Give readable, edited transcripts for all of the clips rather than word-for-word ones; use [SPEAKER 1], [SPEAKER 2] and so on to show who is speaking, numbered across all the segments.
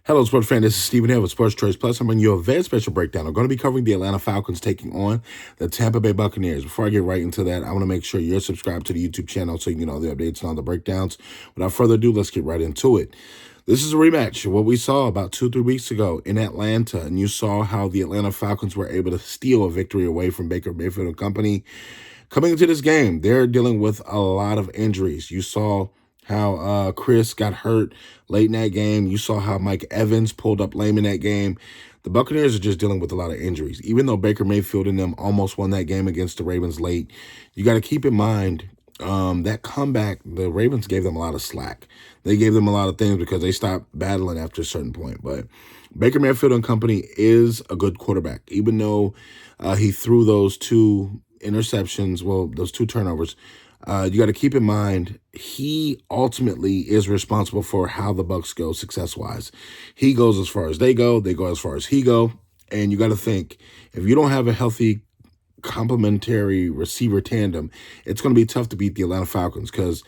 [SPEAKER 1] Hello, sports fan. This is Stephen Hill with Sports Choice Plus. I'm bringing you a very special breakdown. I'm going to be covering the Atlanta Falcons taking on the Tampa Bay Buccaneers. Before I get right into that, I want to make sure you're subscribed to the YouTube channel so you can get all the updates and all the breakdowns. Without further ado, let's get right into it. This is a rematch of what we saw about 2-3 weeks ago in Atlanta, and you saw how the Atlanta Falcons were able to steal a victory away from Baker Mayfield and company. Coming into this game, they're dealing with a lot of injuries. You saw how Chris got hurt late in that game. You saw how Mike Evans pulled up lame in that game. The Buccaneers are just dealing with a lot of injuries. Even though Baker Mayfield and them almost won that game against the Ravens late, you got to keep in mind that comeback, the Ravens gave them a lot of slack. They gave them a lot of things because they stopped battling after a certain point. But Baker Mayfield and company is a good quarterback, even though he threw those two interceptions, those two turnovers. You got to keep in mind, he ultimately is responsible for how the Bucs go success-wise. He goes as far as they go as far as he go, and you got to think, if you don't have a healthy complementary receiver tandem, it's going to be tough to beat the Atlanta Falcons because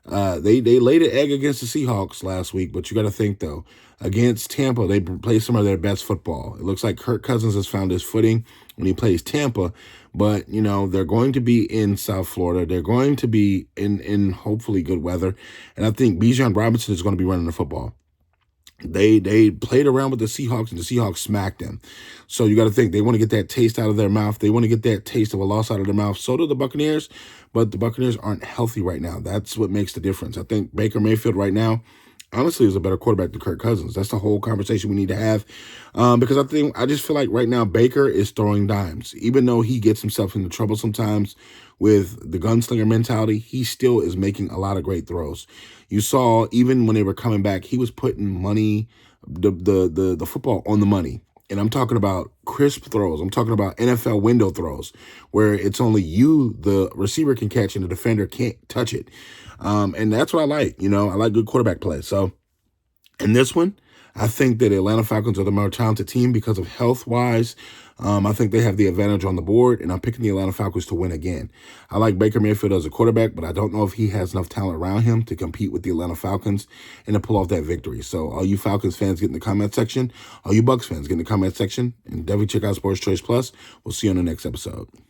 [SPEAKER 1] they laid an egg against the Seahawks last week, but you got to think, though, against Tampa, they played some of their best football. It looks like Kirk Cousins has found his footing when he plays Tampa, but, you know, they're going to be in South Florida. They're going to be in hopefully good weather, and I think Bijan Robinson is going to be running the football. They played around with the Seahawks, and the Seahawks smacked them. So you got to think, they want to get that taste out of their mouth. They want to get that taste of a loss out of their mouth. So do the Buccaneers, but the Buccaneers aren't healthy right now. That's what makes the difference. I think Baker Mayfield right now, honestly, is a better quarterback than Kirk Cousins. That's the whole conversation we need to have because I just feel like right now Baker is throwing dimes. Even though he gets himself into trouble sometimes with the gunslinger mentality, he still is making a lot of great throws. You saw even when they were coming back, he was putting money, the football on the money. And I'm talking about crisp throws. I'm talking about NFL window throws where it's only you, the receiver, can catch and the defender can't touch it. And that's what I like. You know, I like good quarterback play. So in this one, I think that the Atlanta Falcons are the more talented team because of health-wise. I think they have the advantage on the board, and I'm picking the Atlanta Falcons to win again. I like Baker Mayfield as a quarterback, but I don't know if he has enough talent around him to compete with the Atlanta Falcons and to pull off that victory. So all you Falcons fans, get in the comment section. All you Bucs fans, get in the comment section. And definitely check out Sports Choice Plus. We'll see you on the next episode.